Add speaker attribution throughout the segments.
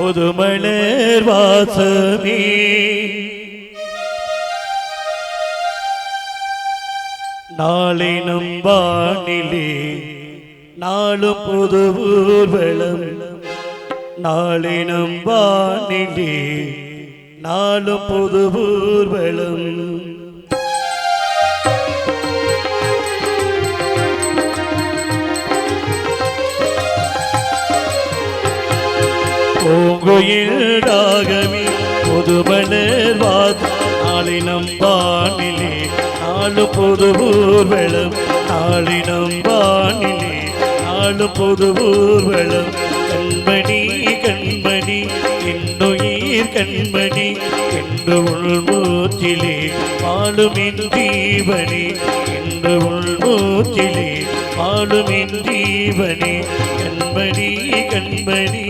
Speaker 1: புதுமலர் வாசமே நாளினும் வானிலே நாளும் புது ஊர்வலம் நாளினும் வானிலே நாளும் புது ஊர்வலம் பூங்குயில் ராகமே புதுமலர் வாசம் நாளினம் வானிலே நாலு புது ஊர்வலம் நாளினம் வானிலே நாலு புது ஊர்வலம் கண்மணி கண்மணி என்னுயிர் கண்மணி என்று உள்மூச்சிலே வாழுமின் ஜீவனே என்று உள்மூச்சிலே வாழுமின் ஜீவனே கண்மணி கண்மணி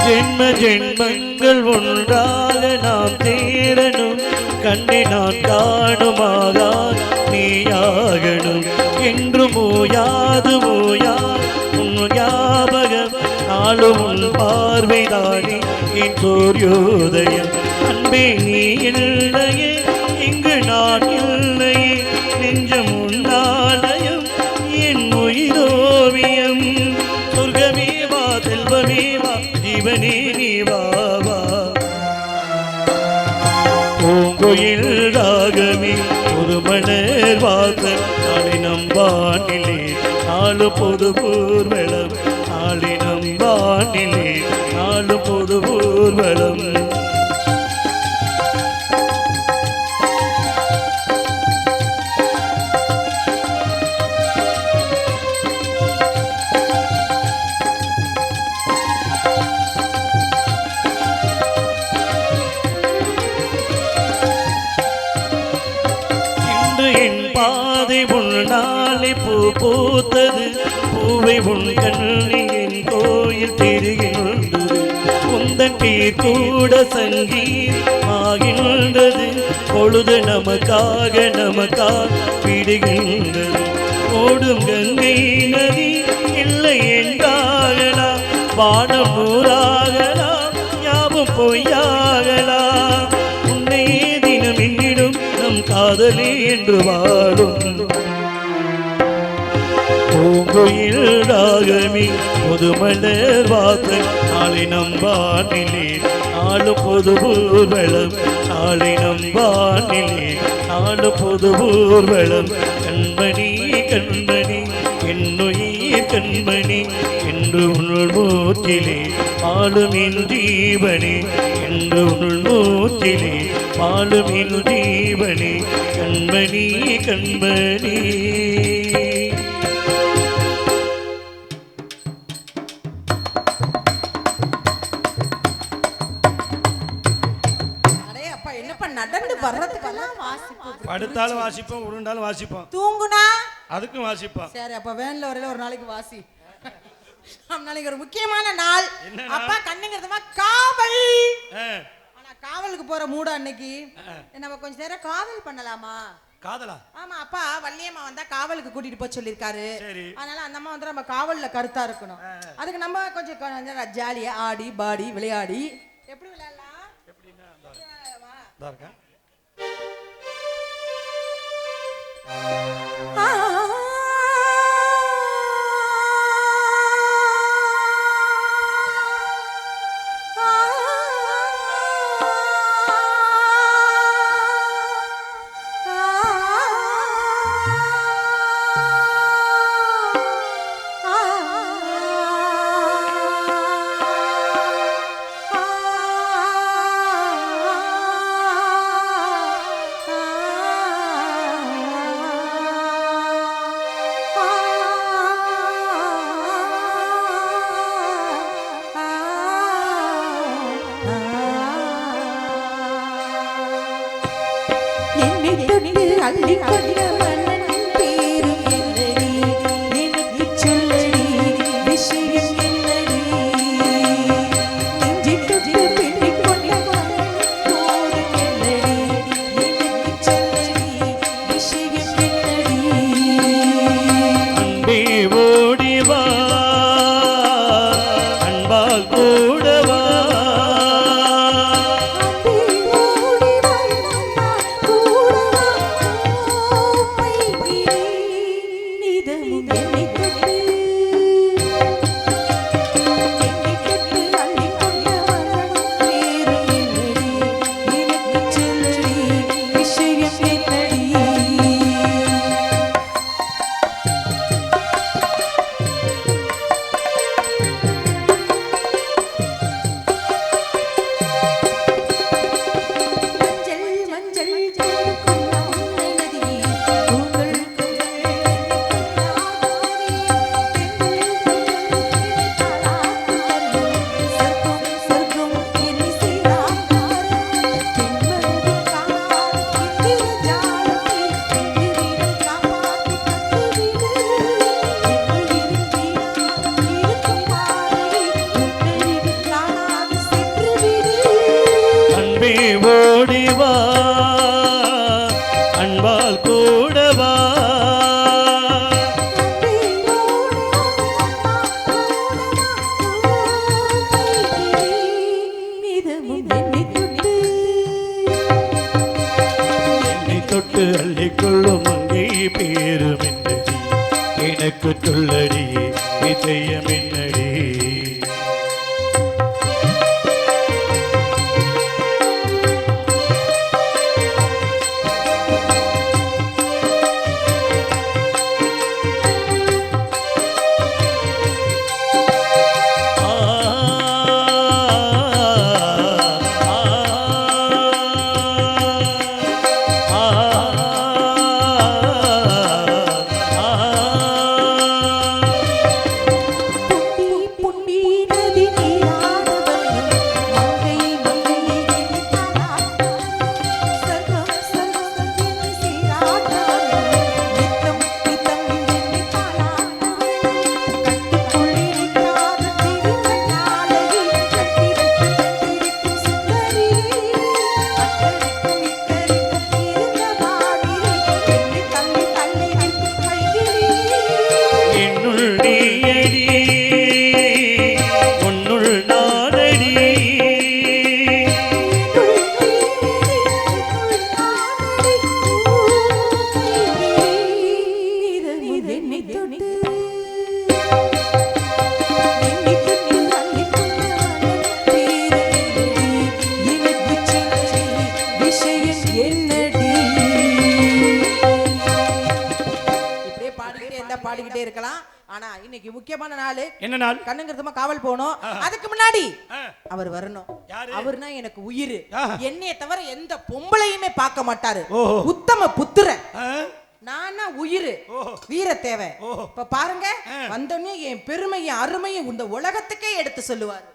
Speaker 1: ஜென்ம ஜென்மங்கள் ஒன்றாக நாம் தேரணும் கண்ணை நான் காணுமாக நீயாகணும் என்று மூயாது உன் ஞாபகம் நாளும் உன் பார்வைதானே என் சூரியோதயம் அன்பே நீ இல்லையே இங்கு நான் இல்லையே நெஞ்சம் உன்னாலயம் என் உயிரோவியம் சொர்க்கமே வா செல்வமே வா ஜீவனே நீ வா பூங்குயில் ராகமே புதுமலர் வாசம் நாளினம் வானிலே நாலு பொது ஊர்வலம் நாளினம் வானிலே நாலு பொது ஊர்வலம் பாதை உன்னாலே பூ பூத்தது பூவை உன் கண்ணின் கோயில் தெரிகின்றது உந்தன் பேர் கூட சங்கீதமாகின்றது பொழுது நமக்காக விடுகின்றது ஓடும் கங்கை நதி இல்லை என்றாகலா வானம் நூறாகலா ஞாபகம் பொய்யாகலா உன்னையே தினம் என்னிடும் நம் காதலே என்று வாழும் பூங்குயில் ராகமே புதுமலர் வாசம் நாளினம் வானிலே நாலு பொது ஊர்வலம் நாளினம் வானிலே நாலு பொது ஊர்வலம் கண்மணி கண்மணி என்னுயிர் கண்மணி என்று உள் மூச்சிலே வாழுமின் ஜீவனே என்று உள் மூச்சிலே வாழுமின் ஜீவனே கண்மணி கண்மணி
Speaker 2: நடந்து வர்றதுக்கெல்லாம் வாசிப்போம்
Speaker 1: படுத்தாலும் வாசிப்போம் உருண்டாலும் வாசிப்போம்
Speaker 2: தூங்குனா அதுக்கும்
Speaker 1: வாசிப்போம்
Speaker 2: சரி அப்ப வேன்ல வரையில ஒரு நாளைக்கு வாசி நாளைக்கு ஒரு முக்கியமான நாள் அப்பா கண்ணுங்கிறதுமா காவல் ஆனா காவலுக்கு போற மூட அன்னைக்கு நம்ம கொஞ்ச நேரம் காவல் பண்ணலாமா
Speaker 1: காதலா
Speaker 2: ஆமா அப்பா வள்ளியம்மா வந்தா காவலுக்கு கூட்டிட்டு போய் சொல்லிருக்காரு அதனால அந்த அம்மா வந்து நம்ம காவல்ல கருத்தா இருக்கணும் அதுக்கு நம்ம கொஞ்சம் ஜாலியா ஆடி பாடி விளையாடி எப்படி விளையாடலாம்
Speaker 1: இருக்கா
Speaker 2: அள்ளி கொண்ட மன்னன் பேரும் என்னடி எனக்கு சொல்லடி
Speaker 1: ஓடிவா அன்பால் கூடவா ஓடிவா அன்பால் கூடவா என்னை தொட்டு அள்ளிக்கொள்ளும் அங்கே பேரும் என்னடி எனக்கு சொல்லடி இதயம் என்னடி
Speaker 2: பாடிக்கிட்டே இருக்கலாம். ஆனா இன்னைக்கு முக்கியமான நாள்.
Speaker 1: என்ன நாள்?
Speaker 2: கண்ணுங்கிறதுமா காவல் போகணும். அதுக்கு முன்னாடி அவர் வரணும். அவர்னா எனக்கு உயிர். என்னைய தவிர எந்த பொம்பளையுமே பார்க்க மாட்டாரு. உத்தம புத்திர. நானா உயிர். வீர தேவை. இப்ப பாருங்க, வந்தோடனே என் பெருமையும் அருமையும் இந்த உலகத்துக்கே எடுத்து சொல்லுவாரு.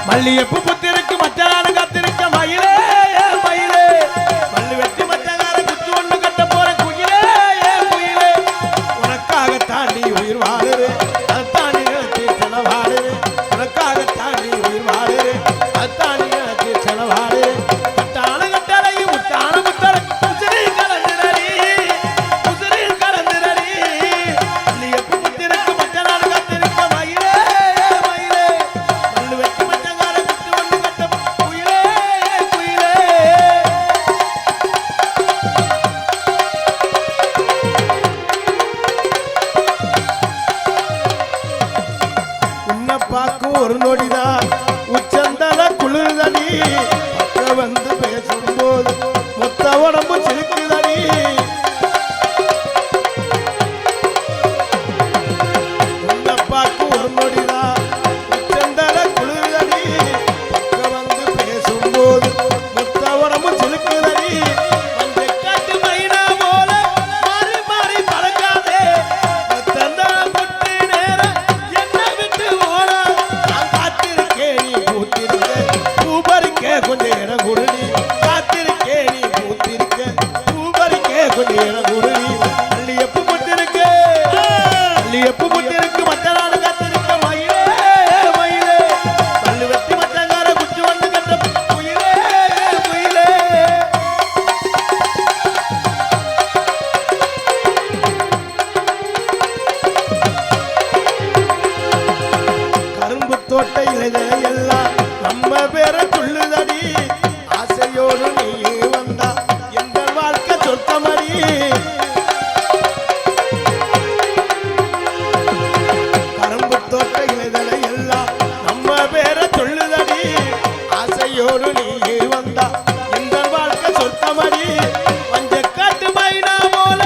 Speaker 3: மல்லியப்பு புத்திருக்கு மச்சான காத்திருக்க மயிலே மயிலே மல்லு வெட்டி மச்சான குத்து ஒண்ணு கட்ட போற குயிலே குயிலே உனக்காக தாண்டி உயிர் வாழுது அத்தாண்டி செலவாடு உனக்காக தாண்டி உயிர் வாழுது அத்தாண்டி செலவாடு கட்டான கட்டளை முத்தான முத்தலை உசிரில் கலந்துடடி உசிரில் கலந்துடடி மல்லியப்பு புத்திருக்கு மச்சான காத்திருக்க மயிலே மயிலே மல்லு வெட்டி ஒரு நொடிதான் உச்சந்தல குளிர்தடி பக்க வந்து பேசும்போது மொத்த உடம்பு சிலுக்குதடி உன்னப்பாக்கு ஒரு நொடிதான் உச்சந்தல குளிர்தடி பக்க வந்து பேசும்போது மொத்த உடம்பு சிலுக்குதடி வந்து காட்டு மைனா போல மாறி மாறி பழக்காதே மொத்தந்தா கொட்டி நேரம் என்ன விட்டு ஓட கொஞ்சம் இடம் கொடுடி காத்திருக்கே நீ பூத்திருக்க மல்லிகைப்பூ முத்திருக்கு மற்ற நாடு காத்திருக்க மயிலே மயிலே பல்லு வெட்டி மற்றங்கார குச்சி வந்து கட்ட குயிலே குயிலே கரும்பு தோட்ட இலைகளை எல்லாம் நம்ம பேர துள்ளுதடி ஆசையோடு நீ வந்தா எந்த வாழ்க்கை சொர்க்கமடி கரும்பு தோட்ட இலைகளை எல்லாம் நம்ம பேர சொல்லுதடி ஆசையோடு நீ வந்தா எந்த வாழ்க்கை சொர்க்கமடி வஞ்ச காட்டு மைனா போல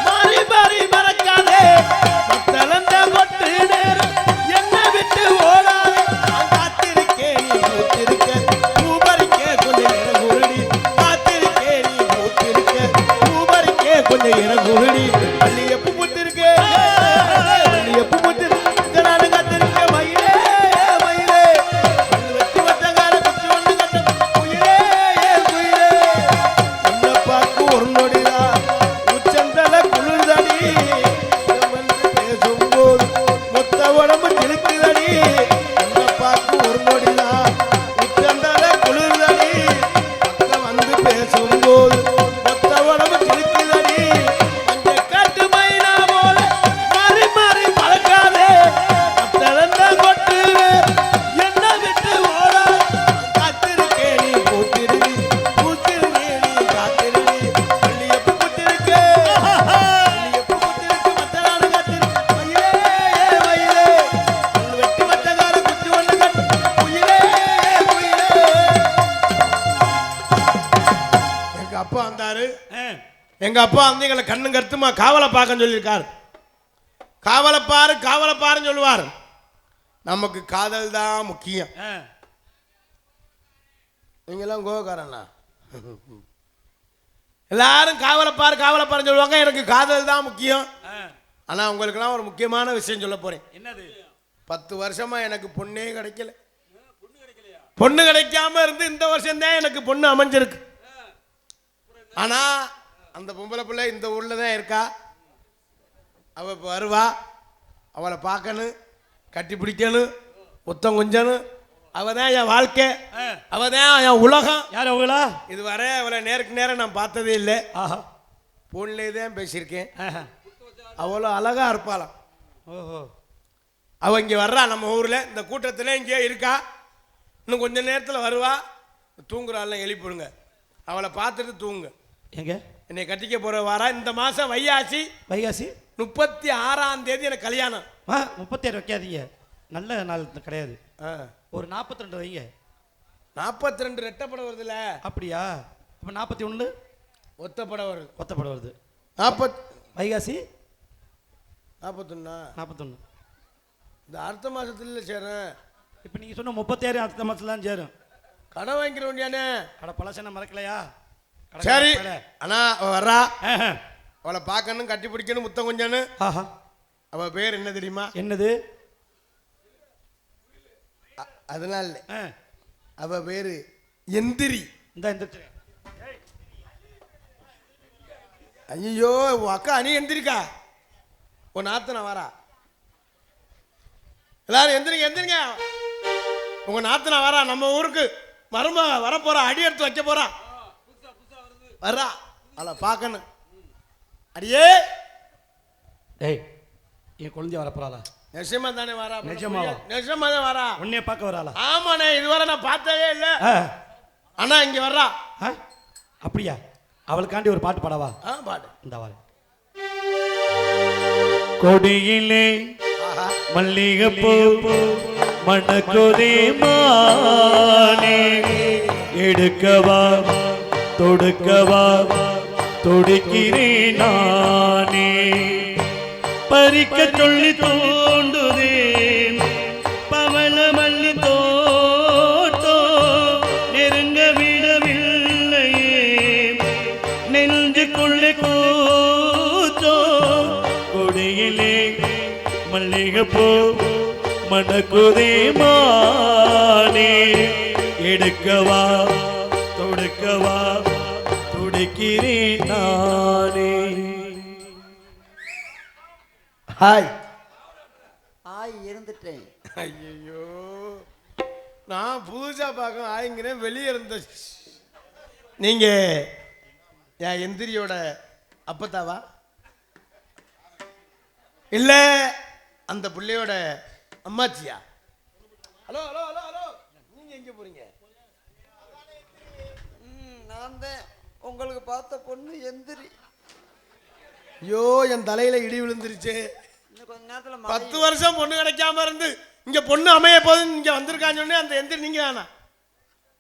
Speaker 3: மாறி மாறி மறக்காதே மத்தளந்த கொட்டு நேரம் என்ன விட்டு ஓடாதே நான் காத்திருக்கேன் நீ பூத்திருக்க பூபரிக்க கொஞ்சம் இறங்குருடி காத்திருக்கேன் நீ பூத்திருக்க பூபரிக்க கொஞ்சம் இறங்குருடி மல்லிகைப்பூ பூத்திருக்கே மல்லிகைப்பூ பூத்திருக்க நானும் காத்திருக்க மயிலே மயிலே பல்லு வெட்டி வட்டங்கார குச்சி ஒண்ணு கட்ட குயிலே குயிலே உன்னை பார்க்க ஒரு நொடிதான் உச்சந்தல குளிர்தடி வந்து பேசும்போது மொத்த உடம்பு சிலுக்குதடி உன்னை பார்க்க ஒரு நொடிதான் உச்சந்தல குளிர்தடி பக்கம் வந்து பேசும்போது மொத்த உடம்பு சிலுக்குதடி அந்த காட்டு மைனா போல மாறி மாறி பறக்காதே மத்தளந்த கொட்டு என்ன விட்டு ஓடாது காத்திருக்கே நீ பூத்திருடி பூத்திருடி நீ காத்திருடி மல்லிகைப்பூ பூத்திருக்கே மல்லிகைப்பூ பூத்திருக்கு மத்த நாடு காத்திருக்கு மயிலே மயிலே பல்லு வெட்டி மத்தகார குச்சி ஒண்ணு கட்டு குயிலே குயிலே எங்க அப்பா வந்தாரு எங்க அப்பா வந்து எங்களை கண்ணு கருத்துமா காவலை பார்க்க சொல்லியிருக்காரு காவலை பாருன்னு சொல்லுவார் நமக்கு காதல் தான் முக்கியம் நீங்களாம் கோகாரண்ணா எல்லாரும் காவலை பாருன்னு சொல்லுவாங்க எனக்கு காதல் தான் முக்கியம் ஆனா உங்களுக்கெல்லாம் ஒரு முக்கியமான விஷயம் சொல்ல போறேன்
Speaker 1: என்னது
Speaker 3: 10 வருஷமா எனக்கு பொண்ணே கிடைக்கல பொண்ணு கிடைக்காம இருந்து இந்த வருஷம் தான் எனக்கு பொண்ணு அமைஞ்சிருக்கு ஆனா அந்த பொம்பளை பிள்ளை இந்த ஊர்ல தான் இருக்கா அவ இப்ப வருவா அவளை பார்க்கணும் கட்டி பிடிக்கணும் முத்தம் கொஞ்சணும் அவ தான் என் வாழ்க்கை அவ தான் என் உலகம்
Speaker 1: யார் அவங்களா
Speaker 3: இதுவரை அவளை நேருக்கு நேரம் நான் பார்த்ததே இல்லை
Speaker 1: ஆஹா
Speaker 3: போன்லேயே தான் பேசியிருக்கேன்
Speaker 1: ஆஹா.
Speaker 3: அவ்வளோ அழகா இருப்பாளாம்
Speaker 1: ஓஹோ
Speaker 3: அவ இங்கே வர்றா நம்ம ஊரில் இந்த கூட்டத்தில் இங்கே இருக்கா இன்னும் கொஞ்ச நேரத்தில் வருவா தூங்குறாள்லாம் எழுப்பிடுங்க அவளை பார்த்துட்டு தூங்குங்க
Speaker 1: எங்க
Speaker 3: என்னை கட்டிக்க போகிற வாரா இந்த மாதம் வையாசி
Speaker 1: வைகாசி
Speaker 3: 36ஆம் தேதி எனக்கு கல்யாணம்
Speaker 1: 37 வைக்காதீங்க நல்ல நாள் கிடையாது
Speaker 3: ஆ
Speaker 1: ஒரு 42 வைங்க
Speaker 3: 42 ரெட்டப்படம் வருதுல்ல
Speaker 1: அப்படியா அப்போ 41
Speaker 3: ஒத்தப்படம் வருது
Speaker 1: ஒத்தப்படம் வருது
Speaker 3: 40
Speaker 1: வைகாசி
Speaker 3: 41
Speaker 1: 41
Speaker 3: இந்த அடுத்த மாதத்துல சேரேன்
Speaker 1: இப்போ நீங்கள் சொன்ன 36 அடுத்த மாதத்துலாம் சேரும்
Speaker 3: கடன் வாங்கிக்கிற வேண்டியானே
Speaker 1: கடை பழசனை மறக்கலையா
Speaker 3: சரி அண்ணா அவ வர்றா
Speaker 1: ஆஹா.
Speaker 3: அவளை பார்க்கணும் கட்டி பிடிக்கணும் முத்தம் கொஞ்சணும்
Speaker 1: ஆஹா
Speaker 3: அவ பேர் என்ன தெரியுமா
Speaker 1: என்னது
Speaker 3: அதனால இல்ல.
Speaker 1: ஆ
Speaker 3: அவ பேரு எந்திரி
Speaker 1: இந்த
Speaker 3: ஐயோ உன் அக்கா நீ எந்திரிக்கா உன் நாத்தனை வரா எல்லாரும் எந்திரிங்க எந்திரிங்க உங்க நாத்தனை வரா நம்ம ஊருக்கு மரும வரப்போறா அடி எடுத்து வைக்க போறா வர்றா அவளை பார்க்கணும் அடியே
Speaker 1: டேய் என் குழந்தைய வரப்போறாளா
Speaker 3: நிஜமா தானே வரா
Speaker 1: நிஜமாவா?
Speaker 3: நிஜமா தான் வரா
Speaker 1: உன்னைய பார்க்க வராளா
Speaker 3: ஆமாண்ணே இதுவரை நான் பார்த்ததே இல்லை
Speaker 1: ஆ
Speaker 3: அண்ணா இங்க வர்றா
Speaker 1: ஆ அப்படியா அவளுக்காண்டி ஒரு பாட்டு பாடவா
Speaker 3: பாடு
Speaker 1: இந்த வாரு கொடியிலே
Speaker 3: ஆஹா
Speaker 1: மல்லிகைப்பூ மணக்கொதே மானே எடுக்கவா தொடுக்கவா தொடுக்கிறேன் நானே பறிக்க சொல்லி தோண்டுதே பவள மல்லி தோட்டோ நெருங்க விடவில்லையே நெஞ்சுக்குள்ளே கூச்சோ கொடியிலே மல்லிகைப்பூ மணக்குதே மானே எடுக்கவா தொடுக்கவா துடிக்கிறேன் நானே
Speaker 3: ஹாய்
Speaker 4: வந்துட்டேன்.
Speaker 3: ஐயோ, நான் புதுசா பார்க்க ஆயிங்கிறேன். வெளியே இருந்த நீங்க என் எந்திரியோட அப்பத்தாவா இல்ல அந்த பிள்ளையோட அம்மாச்சியா? ஹலோ ஹலோ ஹலோ ஹலோ, நீங்க எங்க போறீங்க?
Speaker 4: நான் தான் உங்களுக்கு பார்த்த பொண்ணு எந்திரி.
Speaker 3: ஐயோ, என் தலையில இடி விழுந்துருச்சு.
Speaker 4: இன்னும் கொஞ்ச நேரத்துல
Speaker 3: 10 வருஷம் பொண்ணு கிடைக்காம இருந்து இங்க பொண்ணு அமைய போது இங்க வந்திருக்கான்னு சொன்னே அந்த எந்திரி நீங்க வேணாம்.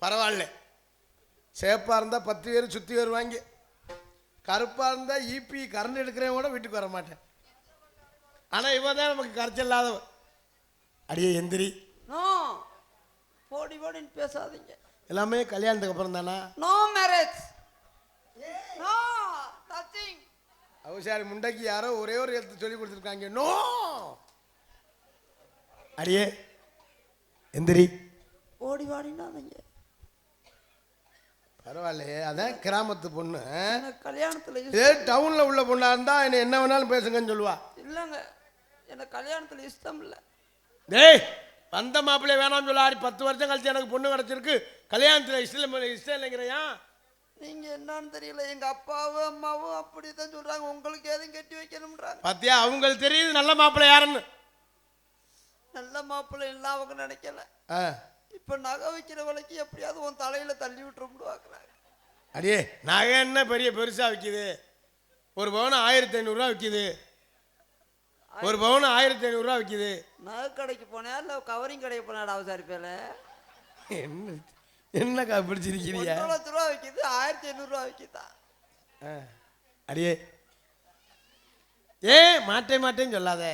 Speaker 3: பரவாயில்ல, சேப்பா இருந்தா 10 பேர் சுத்தி வருவாங்க. கருப்பா இருந்தா ஈபி கரண்ட் எடுக்கிறவங்க கூட வீட்டுக்கு வர மாட்டேன். ஆனா இவன் தான் நமக்கு கரைச்சல் இல்லாதவ. அடியே எந்திரி.
Speaker 4: நோ, போடி போடின்னு பேசாதீங்க.
Speaker 3: எல்லாமே கல்யாணத்துக்கு அப்புறம் தானா?
Speaker 4: No marriage, no touching.
Speaker 3: அவசாரி முண்டைக்கு யாரோ ஒரே ஒரு எழுத்து சொல்லி கொடுத்துருக்காங்க. நோ. அடியே எந்திரி.
Speaker 4: ஓடி வாடினாதீங்க.
Speaker 3: பரவாயில்லையே, அதான் கிராமத்து பொண்ணு.
Speaker 4: எனக்கு கல்யாணத்துல
Speaker 3: இதே டவுன்ல உள்ள பொண்ணா இருந்தா என்ன வேணாலும் பேசுங்கன்னு சொல்லுவா.
Speaker 4: இல்லைங்க, எனக்கு கல்யாணத்துல இஷ்டம் இல்லை.
Speaker 3: டேய், வந்த மாப்பிள்ளை வேணாம்னு சொல்ல. 10 வருஷம் கழிச்சு எனக்கு பொண்ணு கிடைச்சிருக்கு, கல்யாணத்துல இஷ்டம் இல்லைங்கிறையா?
Speaker 4: நீங்க என்னன்னு தெரியல, எங்க அப்பாவும் அம்மாவும் அப்படித்தான் சொல்றாங்க. உங்களுக்கு எதுவும் கட்டி வைக்கணும்ன்றாங்க.
Speaker 3: பாத்தியா, அவங்களுக்கு தெரியுது நல்ல மாப்பிள்ளை யாருன்னு.
Speaker 4: நல்ல மாப்பிள்ளை இல்ல அவங்க நினைக்கல. இப்ப நகை வைக்கிற விலைக்கு எப்படியாவது உன் தலையில தள்ளி விட்டுருவாங்க.
Speaker 3: அடியே, நகை என்ன பெரிய பெருசா விற்கிது? ஒரு பவுன் 1500 ரூபா விற்கிது. ஒரு பவுன் 1500 ரூபா விற்கிது.
Speaker 4: நகை கடைக்கு போனா இல்ல கவரிங் கடைக்கு போனாடா அவசாரி பேல?
Speaker 3: என்னக்கா பிடிச்சிருக்கிறீங்க?
Speaker 4: 1 லட்சம் ரூபா விற்கிது, 1500 ரூபா விற்கிதா?
Speaker 3: அடியே, மாட்டேன்னு சொல்லாத.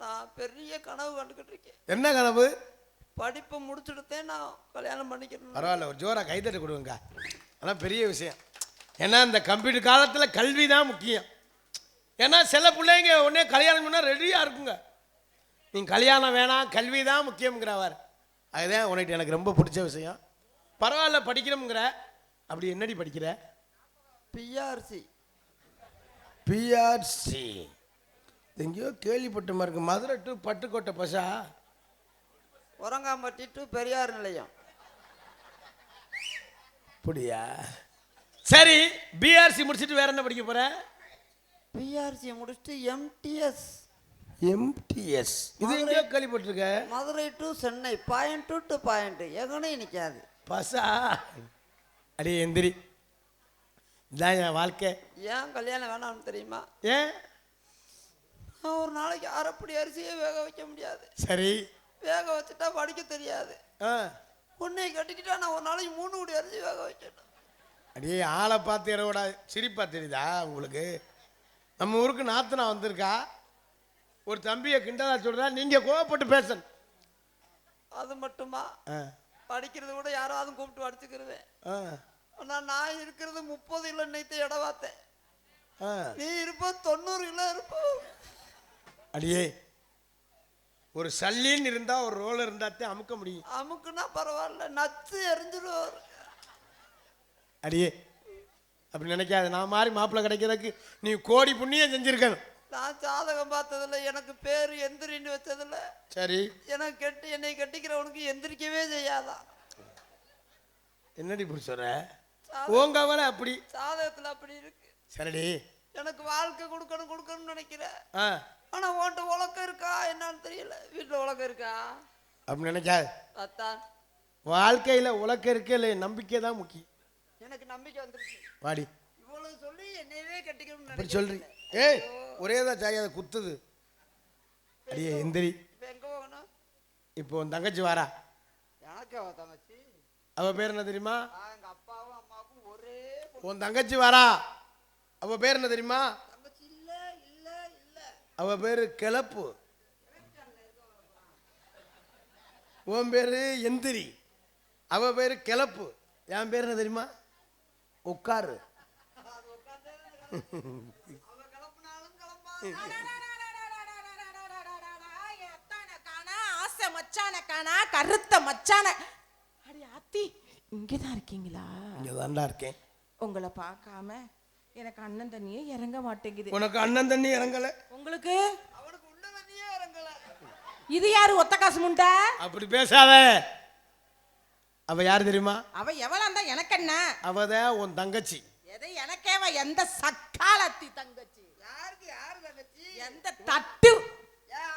Speaker 4: நான் பெரிய கனவு கண்டுகிட்டு இருக்கேன்.
Speaker 3: என்ன கனவு?
Speaker 4: படிப்பை முடிச்சுடுத்தே நான் கல்யாணம் பண்ணிக்கிறேன்.
Speaker 3: பரவாயில்ல, ஒரு ஜோரா கைத்தட்டு கொடுங்க. ஆனால் பெரிய விஷயம். ஏன்னா இந்த கம்ப்யூட்டர் காலத்தில் கல்வி தான் முக்கியம். ஏன்னா சில பிள்ளைங்க உடனே கல்யாணம் பண்ணால் ரெடியாக இருக்குங்க. நீங்கள் கல்யாணம் வேணாம், கல்வி தான் முக்கியங்கிறவார். அதுதான் உனக்கு எனக்கு ரொம்ப பிடிச்ச விஷயம். பரவாயில்ல, படிக்கணுங்கிற. அப்படி என்னடி படிக்கிற?
Speaker 4: பிஆர்சி.
Speaker 3: பிஆர்சி எங்கேயோ கேள்விப்பட்ட மாதிரி இருக்கு. மதுரை டு பட்டுக்கோட்டை பசா,
Speaker 4: உரங்காம்பட்டி டு பெரியார் நிலையம்.
Speaker 3: அப்படியா? சரி, பிஆர்சி முடிச்சுட்டு வேற என்ன படிக்க போற?
Speaker 4: பிஆர்சி முடிச்சுட்டு எம்டிஎஸ்.
Speaker 3: எம்டிஎஸ் இது எங்கேயோ கேள்விப்பட்டிருக்க.
Speaker 4: Madurai to Chennai, point to point, எங்கனையும் நிற்காது.
Speaker 3: பசா, அடி எந்திரி. இதான் என் வாழ்க்கை.
Speaker 4: ஏன் கல்யாணம் வேணாம்னு தெரியுமா?
Speaker 3: ஏன்?
Speaker 4: நான் ஒரு நாளைக்கு அரைப்படி அரிசியே வேக வைக்க முடியாது.
Speaker 3: சரி,
Speaker 4: வேக வச்சுட்டா படிக்க தெரியாது. உன்னை கட்டிக்கிட்டா நான் ஒரு நாளைக்கு 3 கோடி அரிசி வேக வைக்கணும்.
Speaker 3: அடியே, ஆளை பார்த்து இரவோட சிரிப்பா தெரியுதா உங்களுக்கு? நம்ம ஊருக்கு நாத்தனா வந்திருக்கா, ஒரு தம்பியை கிண்டலா சொல்றா, நீங்க கோவப்பட்டு பேசணும்.
Speaker 4: அது மட்டுமா, படிக்கிறது கூட யாராவது கூப்பிட்டு படிச்சுக்கிருவேன். ஆனா நான் இருக்கிறது 30 கிலோ நெய்த்த இடவாத்தேன். நீ இருப்ப 90 கிலோ இருப்ப.
Speaker 3: அடியே, ஒரு சல்லின்னு இருந்தா ஒரு ரோல் இருந்தாத்தே அமுக்க முடியும்.
Speaker 4: அமுக்குனா பரவாயில்ல, நச்சு எரிஞ்சிடுவார்.
Speaker 3: அடியே, அப்படி நினைக்காது. நான் மாதிரி மாப்பிள்ளை கிடைக்கிறதுக்கு நீ கோடி புண்ணியம் செஞ்சிருக்கணும்.
Speaker 4: நான் ஜாதகம் பார்த்ததில்ல, எனக்கு பேரு எந்திரின்னு வச்சதில்ல.
Speaker 3: சரி,
Speaker 4: எனக்கு என்னை கட்டிக்கிறவனுக்கு எந்திரிக்கவே செய்யாதான்.
Speaker 3: என்னடி இப்படி சொல்ற? உங்க அவரை அப்படி
Speaker 4: ஜாதகத்துல அப்படி இருக்கு.
Speaker 3: சரிடி,
Speaker 4: எனக்கு வாழ்க்கை கொடுக்கணும்னு நினைக்கிறேன். ஆனா உன்கிட்ட உலக்கம் இருக்கா என்னன்னு தெரியல. வீட்டுல உலக்கம் இருக்கா
Speaker 3: அப்படி நினைக்காது.
Speaker 4: அத்தான்,
Speaker 3: வாழ்க்கையில உலக்கம் இருக்கு இல்லை, நம்பிக்கை தான் முக்கியம்.
Speaker 4: எனக்கு நம்பிக்கை வந்துருச்சு.
Speaker 3: வாடி,
Speaker 4: இவ்வளவு சொல்லி என்னையவே கட்டிக்கணும்னு
Speaker 3: அப்படி சொல்றீ. ஏய், ஒரேதான் சாய், அதை குத்துது. அடியே எந்திரி.
Speaker 4: இப்ப எங்க போகணும்?
Speaker 3: இப்போ உன் தங்கச்சி வாரா.
Speaker 4: எனக்கு தங்கச்சி.
Speaker 3: அவ பேர் என்ன தெரியுமா?
Speaker 4: எங்க அப்பாவும் அம்மாவுக்கும் ஒரே
Speaker 3: உன் தங்கச்சி வாரா. அவ பேர் என்ன தெரியுமா?
Speaker 4: தங்கச்சி. இல்ல இல்ல இல்ல,
Speaker 3: அவ பேரு கிளப்பு. உன் பேரு எந்திரி. அவ பேரு கிளப்பு. என் பேர் என்ன தெரியுமா? உட்காரு.
Speaker 2: கருத்த மச்சான. அடி ஆத்தி, இங்கதான் இருக்கீங்களா?
Speaker 3: இங்கதான்டா இருக்கேன்.
Speaker 2: உங்களை பார்க்காம எனக்கு அண்ணன் தண்ணியே இறங்க மாட்டேங்குது.
Speaker 3: உனக்கு அண்ணன் தண்ணி இறங்கல?
Speaker 2: உங்களுக்கு
Speaker 4: அவனுக்கு உள்ள தண்ணியே இறங்கல.
Speaker 2: இது யாரு ஒத்த காசு முண்டை?
Speaker 3: அப்படி பேசாத. அவ யாரு தெரியுமா?
Speaker 2: அவ எவளா இருந்தா எனக்கு என்ன?
Speaker 3: அவதான் உன் தங்கச்சி.
Speaker 2: எதை எனக்கேவ? எந்த சக்காலத்தி தங்கச்சி?
Speaker 4: யாரு தங்கச்சி?
Speaker 2: எந்த தட்டு?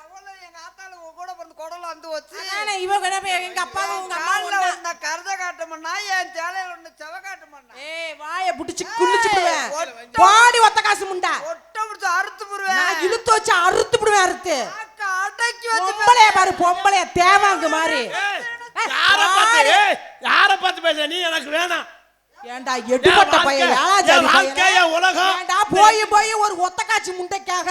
Speaker 4: அவள எங்க ஆத்தால கூட பிறந்து குடல வந்து வச்சு
Speaker 2: அதானே இவ கூட எங்க அப்பாவும் உங்க அம்மா
Speaker 4: ஒண்ணு கருத காட்டுமன்னா என் சேலையில ஒண்ணு செவ காட்டுமன்னா.
Speaker 2: ஏய் வாயை புடிச்சு குளிச்சுடுவேன். பாடி ஒத்த காசு முண்டை.
Speaker 4: ஒட்ட புடிச்சு அறுத்து புடுவேன்.
Speaker 2: நான் இழுத்து வச்சு அறுத்து புடுவேன். அறுத்து
Speaker 4: அடக்கி வச்சு
Speaker 2: பொம்பளைய பாரு, பொம்பளைய தேவாங்க மாதிரி.
Speaker 3: யார பார்த்து பேச? நீ எனக்கு வேணாம்.
Speaker 2: ஏண்டா எடுபட்ட பையன், ஏழாஜாதி பையன்.
Speaker 3: உலகம்.
Speaker 2: ஏண்டா போய் போய் ஒரு ஒத்த காட்சி முண்டைக்காக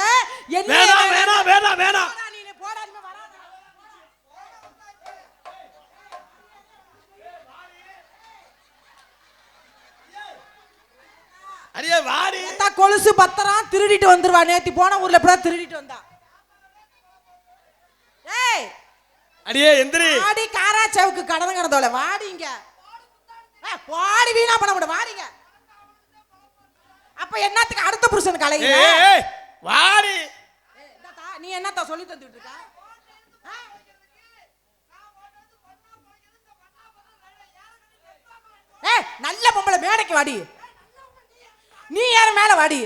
Speaker 2: என்ன?
Speaker 3: வேணாம் வேணாம் வேணாம் வேணாம்.
Speaker 2: நீ போடா, நீ வராத.
Speaker 3: அடியே வாடி.
Speaker 2: கொலுசு பத்திரம் திருடிட்டு வந்துருவா. நேத்தி போன ஊர்ல இப்பதான் திருடிட்டு வந்தா. ஏய்
Speaker 3: அடியே எந்திரி.
Speaker 2: வாடி காராச்சவுக்கு கடன கடந்தோல வாடிங்க. வாடி வீணா பண்ண கூட வாடிங்க. அப்ப என்னத்துக்கு அடுத்த புருஷனுக்கு அலையுற?
Speaker 3: ஏய் வாடி.
Speaker 2: நீ என்னத்த சொல்லி தந்துட்டு இருக்க? ஏய் நல்ல பொம்பளை மேடைக்கு வாடி. நீ யார மேல வாடி.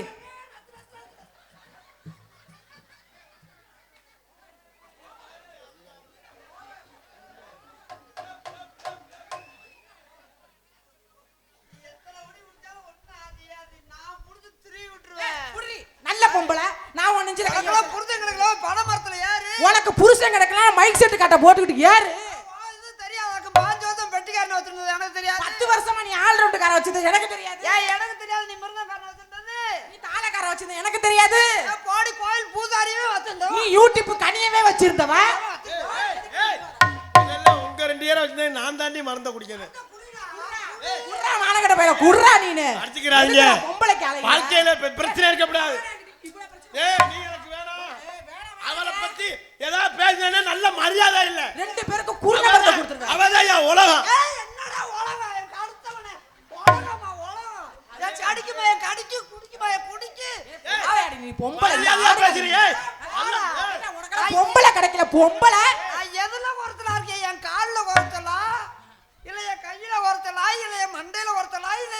Speaker 2: நல்ல பொம்பளை நான் உன் நெஞ்சில கை வைக்கிறேன்.
Speaker 4: புருஷங்களுக்கு பண மரத்துல யாரு?
Speaker 2: உனக்கு புருஷன் கிடக்கலாம் மைக் செட் கட்ட போட்டுக்கிட்டு ஏறு.
Speaker 4: இது தெரியாது. எனக்கு 5 வருஷம் பெட்டிக்காரன் வச்சிருந்தது எனக்கு தெரியாது.
Speaker 2: 10 வருஷமா நீ ஆல் ரவுண்ட் கார வச்சிருந்தது எனக்கு தெரியாது.
Speaker 4: ஏய் எனக்கு தெரியாது. நீ மிருதக்காரன் வச்சிருந்தது.
Speaker 2: நீ தாளக்கார வச்சிருந்தது எனக்கு தெரியாது.
Speaker 4: பாடி கோயில் பூசாரியே வச்சிருந்தவ.
Speaker 2: நீ யூடியூப் கனியவே வச்சிருந்தவ.
Speaker 3: இதெல்லாம் உங்க 2 பேரை வச்சு நான் தாண்டி மறந்த குடிக்கிறேன்.
Speaker 2: குர்ரா மானகட பையல குர்ரா நீனு.
Speaker 3: அடிச்சுக்கறாங்க.
Speaker 2: பொம்பளைக்கு அலைய.
Speaker 3: வாழ்க்கையில பிரச்சனை இருக்க கூடாது. ஏய் நீ எனக்கு வேணாம். அவளை பத்தி ஏதாவது பேசினா நல்ல மரியாதை இல்ல.
Speaker 2: 2 பேருக்கு குர்ரா மரத கொடுத்துருங்க.
Speaker 3: அவதான் என் உலகம்.
Speaker 4: ஏய் என்னடா உலகம்? என் கடுத்தவனே. உலகமா உலகம். ஏய் கடிக்குமா? என் கடிக்கு குடிக்குமா? என் குடிக்கு.
Speaker 2: ஆயாடி நீ பொம்பளை
Speaker 3: மரியாதையா பேசுறியே.
Speaker 2: உனக்கு பொம்பளை கிடைக்கல பொம்பளை.
Speaker 4: நான் எதுல ஒருத்தலா இருக்கேன்? என் கால்ல ஒருத்தலா இல்ல என் கையில ஒருத்தலா இல்ல என் மண்டையில ஒருத்தலா இல்ல?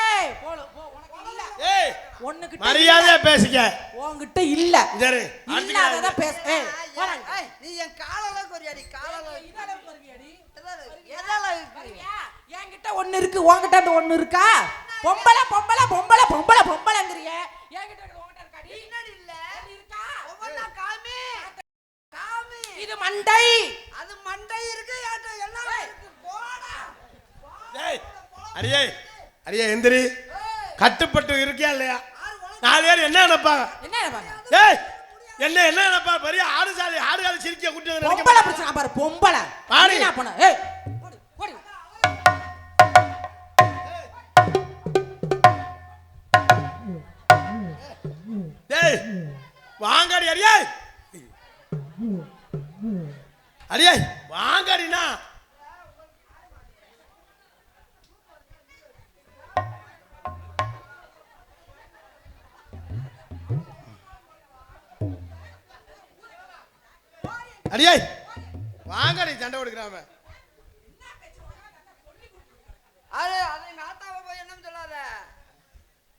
Speaker 2: ஏய் போடு போ உனக்கு இல்ல.
Speaker 3: ஏய்
Speaker 2: உன்கிட்ட
Speaker 3: மரியாதையா பேசிக்க.
Speaker 2: உன்கிட்ட இல்ல.
Speaker 3: சரி
Speaker 2: இல்லாதத பேச. ஏய் போடா.
Speaker 4: ஏய் நீ என் காலளவுக்கு வரியாடி. காலளவுக்கு
Speaker 2: இதளவுக்கு வருவியாடி?
Speaker 4: எதளவுக்கு?
Speaker 2: என்கிட்ட ஒண்ணு இருக்கு உன்கிட்ட அந்த ஒண்ணு இருக்கா? பொம்பளை பொம்பளை பொம்பளை பொம்பளை பொம்பளைங்கறியே. என்கிட்ட இருக்கு உன்கிட்ட இருக்காடி?
Speaker 4: என்னடி இல்ல?
Speaker 2: இருக்கா?
Speaker 4: ஒவ்வொண்ணா காமி. காமி.
Speaker 2: இது மண்டை.
Speaker 4: அது மண்டை இருக்கு ஏட்ட எல்லாம் இருக்கு. போடா.
Speaker 3: ஏய் அரியே அரியே எந்திரி. கட்டுப்பட்டு இருக்கியா இல்லையா? 4 பேர் என்ன நினைப்பாங்க?
Speaker 2: என்ன நினைப்பாங்க?
Speaker 3: ஏய் என்ன நினைப்பா? பெரிய ஆடுசாலி ஆடுகாலி சிரிக்க கூட்டி வந்து
Speaker 2: பொம்பளை பிரச்சனை பாரு பொம்பளை.
Speaker 3: பாரு.
Speaker 2: என்ன பண்ண? ஏய் போடு போடு.
Speaker 3: ஏய் வாங்கடி அரியே. அரியே வாங்கடினா. அரியே வாங்கடி சண்டை கொடுக்குறாம.
Speaker 4: அது எங்க ஆத்தாவை போய் என்னன்னு சொல்லாத.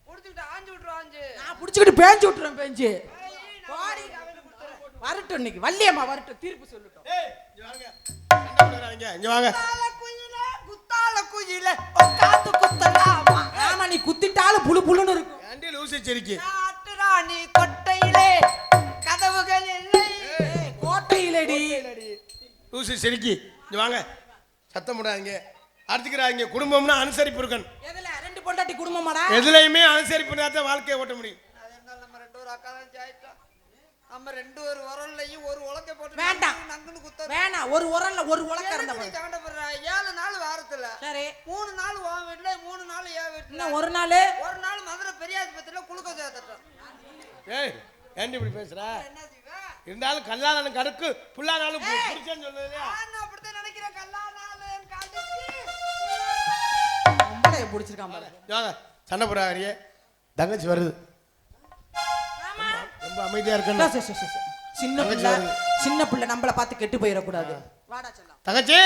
Speaker 4: புடிச்சுக்கிட்டு ஆஞ்சு விட்டுரு ஆஞ்சு.
Speaker 2: நான் புடிச்சுக்கிட்டு பேஞ்சு விட்டுறேன் பேஞ்சு. போடி. வரட்டும் இன்னைக்கு வள்ளியம்மா வரட்டும் தீர்ப்பு சொல்லட்டும்.
Speaker 3: ஏய் இங்க வாங்க. சண்டை கொடுக்குறாங்க. இங்க வாங்க.
Speaker 4: குத்தால குயிலே காத்து குத்தலாமா.
Speaker 2: ஆமா நீ குத்திட்டாலும் புளு புளுன்னு இருக்கும்.
Speaker 3: ஏண்டி லூசி சிரிக்கி.
Speaker 4: நாட்டுராணி கொட்டையிலே கதவுகள் இல்லை.
Speaker 2: ஏய் கோட்டையிலடி.
Speaker 3: லூசி சிரிக்கி. இங்க வாங்க. சத்தம் போடாதீங்க. அடிச்சுக்கிறாங்க. குடும்பம்னா அனுசரிப்பு இருக்கணும்.
Speaker 2: எதுல 2 பொண்டாட்டி குடும்பமாடா?
Speaker 3: எதுலையுமே அனுசரிப்பு தான் வாழ்க்கையை ஓட்ட முடியும்.
Speaker 4: அது என்ன நம்ம 2 ஒரு அக்கா தான் ஜாயிட்டோம். நம்ம 2 ஒரு உரல்லையும் ஒரு உலக்கை போட்டு
Speaker 2: வேண்டாம்.
Speaker 4: நங்குன்னு குத்த.
Speaker 2: வேணாம் ஒரு உரல்ல ஒரு உலக்க இருந்த போது.
Speaker 4: கவண்டப்படுற 7 நாள் வாரத்துல
Speaker 2: சரி
Speaker 4: 3 நாள் உன் வீட்டுல 3 நாள் என் வீட்டுல.
Speaker 2: இன்னும் ஒரு நாள்
Speaker 4: ஒரு நாள் மதுரை பெரியாஸ்பத்திரியில குளுக்கோ சேர்த்துட்டோம்.
Speaker 3: ஏய் ஏண்டி இப்படி பேசுற?
Speaker 4: என்ன செய்வ?
Speaker 3: இருந்தாலும் கல்யாணம் கடுக்கு புல்லானாலும் புடிச்சேன்னு சொல்லுது.
Speaker 4: நான் அப்படித்தான் நினைக்கிறேன். கல்லா நாள் என் கடிச்சு.
Speaker 2: பொம்பளைய புடிச்சிருக்கான் பாரு.
Speaker 3: வாங்க சண்டை போடாதீங்க. தங்கச்சி வருது.
Speaker 2: ஆமா
Speaker 3: ரொம்ப அமைதியா இருக்கணும்.
Speaker 2: சரி சரி சரி சின்ன பிள்ளை சின்ன பிள்ளை நம்மள பார்த்து கெட்டு போயிடக்கூடாது. வாடா செல்லம்.
Speaker 3: தங்கச்சி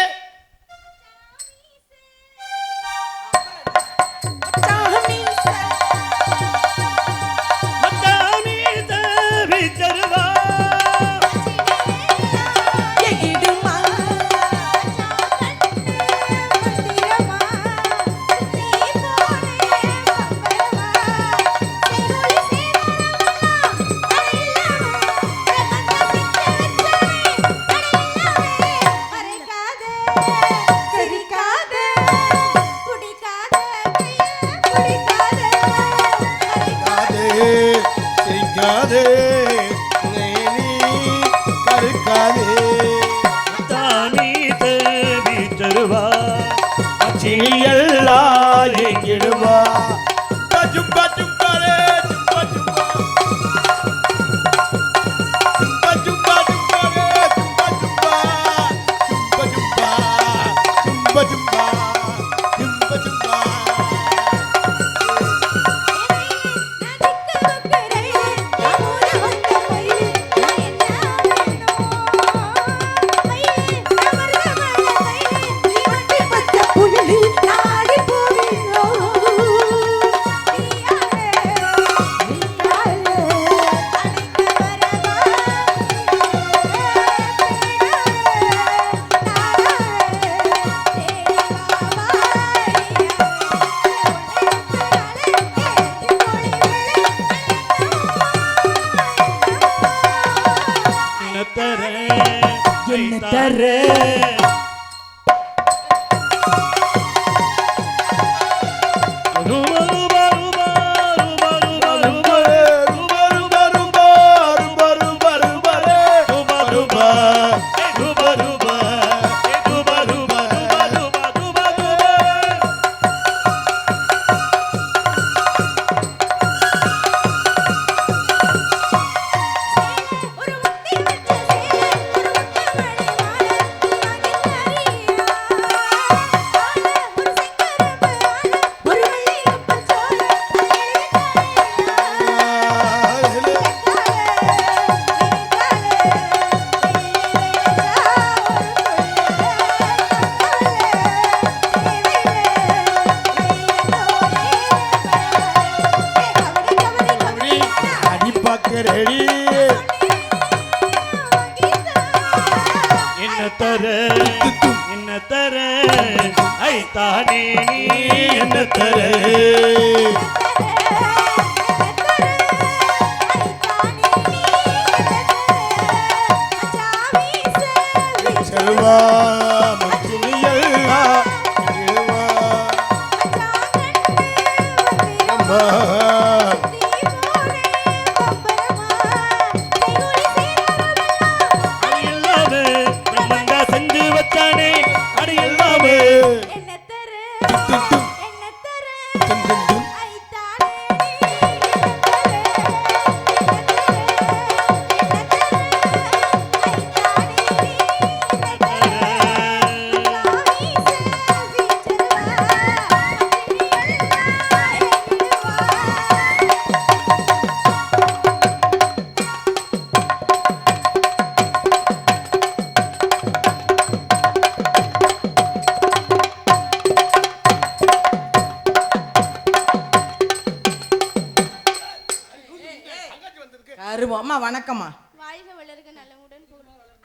Speaker 2: அம்மா வணக்கம்மா.
Speaker 5: வாழ்க வளர்க நலமுடன்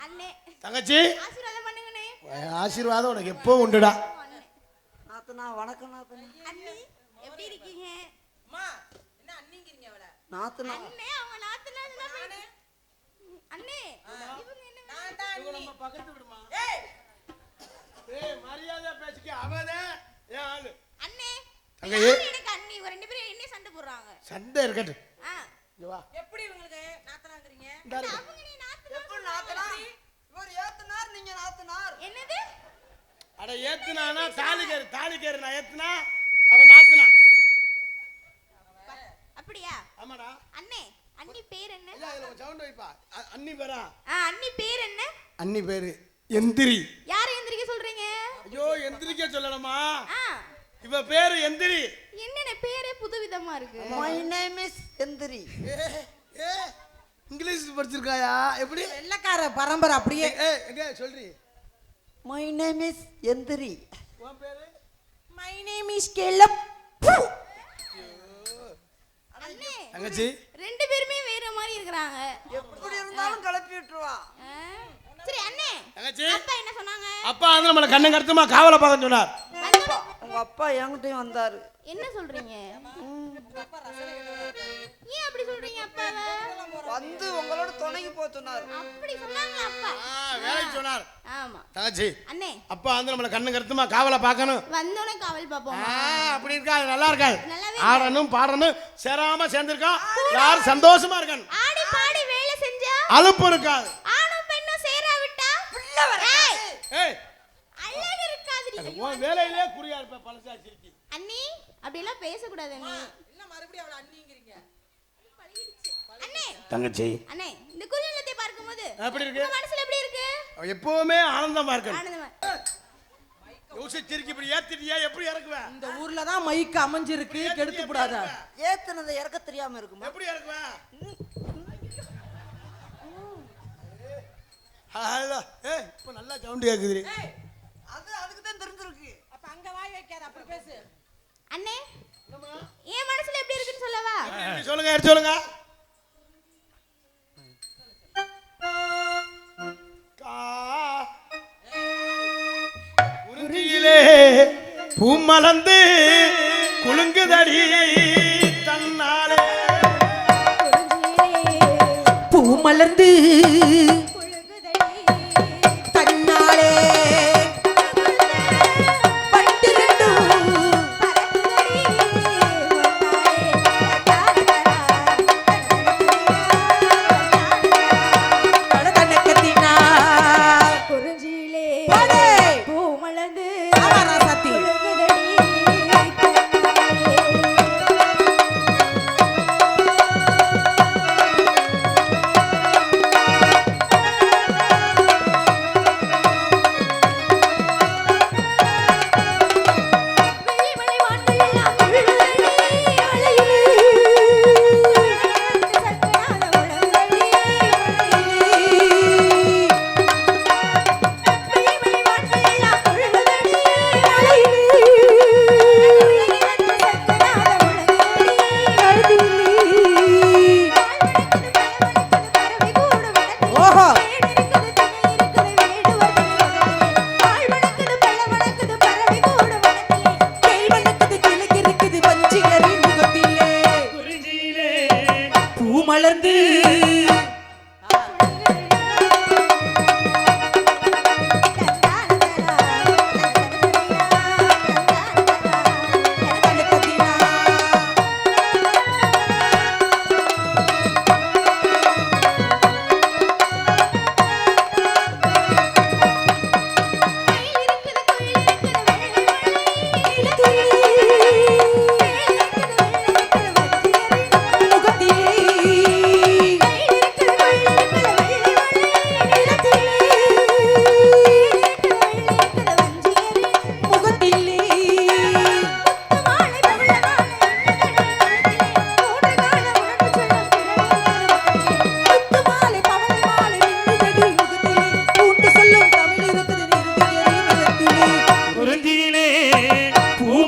Speaker 5: அண்ணே.
Speaker 3: தங்கச்சி
Speaker 5: ஆசீர்வாதம் பண்ணுங்கண்ணே.
Speaker 3: ஆசீர்வாதம் உனக்கு எப்போ உண்டுடா.
Speaker 4: நாத்தனா வணக்கம் நாத்தனா.
Speaker 5: அண்ணி எப்படி இருக்கீங்க?
Speaker 2: அம்மா என்ன அண்ணிங்கறீங்க அவள?
Speaker 4: நாத்தனா.
Speaker 5: அண்ணே அவங்க நாத்தனா நானே. அண்ணே இவங்க என்ன?
Speaker 2: நான் தான் அண்ணி.
Speaker 3: நம்ம பக்கத்து விடுமா.
Speaker 2: ஏய்
Speaker 3: ஏய் மரியாதை பேசிக்க அவதே ஏன் ஆளு.
Speaker 5: அண்ணே
Speaker 3: அங்க
Speaker 5: எனக்கு அண்ணி இவங்க ரெண்டு பேரும் என்ன சண்டை போடுறாங்க?
Speaker 3: சண்டை இருக்கட்டு.
Speaker 5: ஆ
Speaker 3: வா.
Speaker 2: எப்படி உங்களுக்கு நாத்தனாங்கறீங்க?
Speaker 5: அவங்க நீ நாத்தனா.
Speaker 4: எப்படி நாத்தனா? இவர் ஏத்துனார் நீங்க நாத்தனார்.
Speaker 5: என்னது?
Speaker 3: அட ஏத்துனானா தாலிகேரு நான் ஏத்துனா அவ நாத்துனா.
Speaker 5: அப்படியா?
Speaker 3: ஆமாடா.
Speaker 5: அண்ணே அண்ணி பேர் என்ன?
Speaker 3: இல்ல இல்ல சவுண்ட் வைப்பா. அண்ணி பேரா?
Speaker 5: அண்ணி பேர் என்ன?
Speaker 3: அண்ணி பேரு எந்திரி.
Speaker 5: யாரை எந்திரிக்க சொல்றீங்க?
Speaker 3: ஐயோ எந்திரிக்க சொல்லணுமா?
Speaker 5: ஆ
Speaker 3: இவ பேரு எந்திரி.
Speaker 5: என்னென்ன பேரே புதுவிதமா இருக்கு.
Speaker 4: My name is எந்திரி.
Speaker 3: இங்கிலீஷ் படிச்சிருக்காயா எப்படி
Speaker 2: வெள்ளக்கார பரம்பரை அப்படியே.
Speaker 3: எங்க சொல்றி?
Speaker 4: மை நேம் இஸ் எந்திரி.
Speaker 3: உன் பேரு?
Speaker 2: மை நேம் இஸ் கெல்லப்.
Speaker 5: அண்ணே
Speaker 3: தங்கச்சி
Speaker 5: ரெண்டு பேருமே வேற மாதிரி இருக்கறாங்க.
Speaker 4: எப்படி இருந்தாலும் கிளப்பி விட்டுருவா.
Speaker 5: சரி அண்ணே
Speaker 3: தங்கச்சி
Speaker 5: அப்பா என்ன சொன்னாங்க?
Speaker 3: அப்பா வந்து நம்மள கண்ணு கருத்துமா காவல பார்க்க சொன்னார்.
Speaker 4: உங்க அப்பா என்கிட்டயும் வந்தாரு.
Speaker 5: என்ன சொல்றீங்க? ஏன் அப்படி சொல்றீங்க அப்பாவை?
Speaker 4: வந்து உங்களோட துணைக்கு போக சொன்னாரு.
Speaker 5: அப்படி சொன்னாங்க அப்பா.
Speaker 3: வேலைக்கு சொன்னார்.
Speaker 5: ஆமா
Speaker 3: தங்கச்சி
Speaker 5: அண்ணே
Speaker 3: அப்பா வந்து நம்மள கண்ணு கருத்துமா காவல பார்க்கணும்.
Speaker 5: வந்தோனே காவல் பாப்போம்.
Speaker 3: அப்படி இருக்கா அது நல்லா இருக்காது.
Speaker 5: நல்லாவே
Speaker 3: ஆடணும் பாடணும் சேராம சேர்ந்திருக்கோம். யாரும் சந்தோஷமா இருக்கணும்.
Speaker 5: ஆடி பாடி வேலை செஞ்சா
Speaker 3: அலுப்பு இருக்காது.
Speaker 5: ஆணும் பெண்ணும் சேராவிட்டா பிள்ளை வர.
Speaker 3: ஏய்
Speaker 5: அழகு இருக்காதுடி.
Speaker 3: உன் வேலையிலே குறியா இருப்ப பழசா சிரிக்கி.
Speaker 5: அண்ணி அப்படி எல்லாம் பேச கூடாது அண்ணி.
Speaker 2: என்ன மறுபடியும் அவள அண்ணிங்கறீங்க?
Speaker 5: அண்ணே
Speaker 1: தங்கச்சி
Speaker 5: அண்ணே இந்த குஜலத்தை பார்க்கும்போது
Speaker 3: எப்படி இருக்கு?
Speaker 5: உங்க மனசுல எப்படி இருக்கு?
Speaker 3: அவ எப்பவுமே ஆனந்தமா இருக்கணும்.
Speaker 5: ஆனந்தமா.
Speaker 3: யோசிச்சிருக்கி இப்படி ஏத்திட்டியா எப்படி இறக்குவ?
Speaker 2: இந்த ஊர்ல தான் மைக் அமைஞ்சிருக்கு, கெடுத்து கூடாத.
Speaker 4: ஏத்துனதை இறக்க தெரியாம இருக்குமா?
Speaker 3: எப்படி இறக்குவ? ஹலோ ஏய் இப்போ நல்லா சவுண்ட் கேக்குது.
Speaker 4: அது அதுக்கு தான் தெரிஞ்சிருக்கு.
Speaker 2: அப்ப அங்க வாய் வைக்காத, அப்படி பேசு.
Speaker 5: அண்ணே என் மனசுல எப்படி இருக்குன்னு சொல்லவா?
Speaker 3: சொல்லுங்க எடுத்து சொல்லுங்க. உருஞ்சியிலே பூமலந்து குலுங்குதடி தன்னாலே
Speaker 2: பூ மலர்ந்து தன்னாலே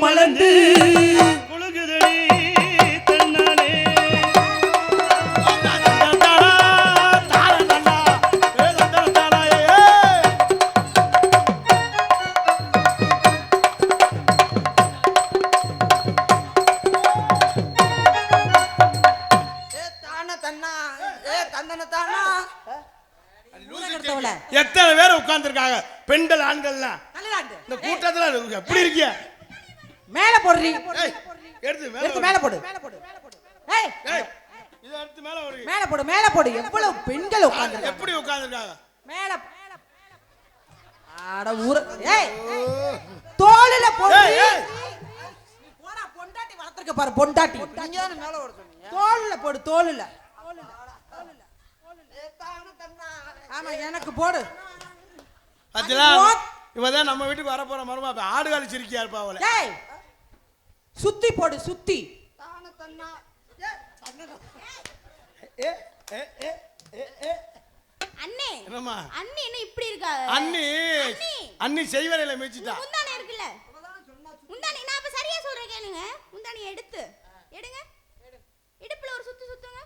Speaker 2: மலர்ந்து
Speaker 3: எத்தனை பேர் உட்கார்ந்துருக்காங்க பெண்கள் ஆண்கள்லாம் இந்த கூட்டத்துல எப்படி இருக்கிய
Speaker 2: மேல போடுறீ
Speaker 3: எடுத்து
Speaker 2: மேல போடு ஏய்
Speaker 3: இத எடுத்து மேல ஒரு
Speaker 2: மேல போடு எவ்வளவு பெண்கள் உட்கார்ந்திருக்காங்க
Speaker 3: எப்படி உட்கார்ந்திருக்காங்க
Speaker 2: மேல ஆட ஊர ஏய் தோளுல போடு
Speaker 3: ஏய்
Speaker 2: நீ போடா பொண்டாட்டி வளர்த்திருக்க பாரு பொண்டாட்டி
Speaker 4: நீங்க தான மேல ஓட சொன்னீங்க
Speaker 2: தோளுல போடு தோளுல ஆமா எனக்கு போடு
Speaker 3: அதெல்லாம் இவதான் நம்ம வீட்டுக்கு வர போற மருமா ஆடுகாலி சிரிக்கியா இருப்பா அவளை
Speaker 2: ஏய் சுத்தி போடு சுத்தி
Speaker 5: அண்ணே
Speaker 3: என்னம்மா
Speaker 5: அண்ணி என்ன இப்படி இருக்கா?
Speaker 3: அண்ணி
Speaker 5: அண்ணி.
Speaker 3: அண்ணி செய்வரையில மிதிச்சிட்டா.
Speaker 5: முந்தானை இருக்குல்ல, முந்தானை நான் அப்ப சரியா சொல்றேன் கேளுங்க. முந்தானை எடுங்க, இடுப்புல ஒரு சுத்து சுத்துங்க.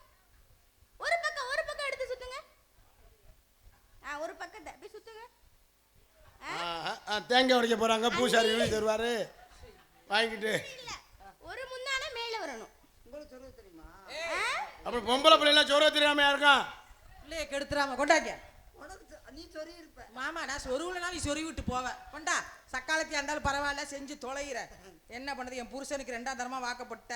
Speaker 5: ஒரு பக்கம் எடுத்து சுத்துங்க. ஒரு பக்கத்தை அப்படி சுத்துங்க.
Speaker 3: தேங்காய் உடைக்க போறாங்க, பூசாரி எழுதி தருவாரு வாங்கிட்டு.
Speaker 5: இல்ல, ஒரு முந்தானை மேல வரணும்.
Speaker 4: உங்களுக்கு சொல்ல தெரியுமா?
Speaker 3: அப்புறம் பொம்பளை பிள்ளைலாம் சோற தெரியாம இருக்கான்.
Speaker 2: பிள்ளைய கெடுத்துறாம கொண்டாங்க.
Speaker 4: நீ சொல்லி இருப்ப.
Speaker 2: மாமா நான் சொருவுலனா நீ சொருவி விட்டு போவ. கொண்டா சக்காலத்தியா இருந்தாலும் பரவாயில்ல, செஞ்சு தொலைகிற. என்ன பண்ணுது, என் புருஷனுக்கு 2ஆம் தரமா வாக்கப்பட்ட.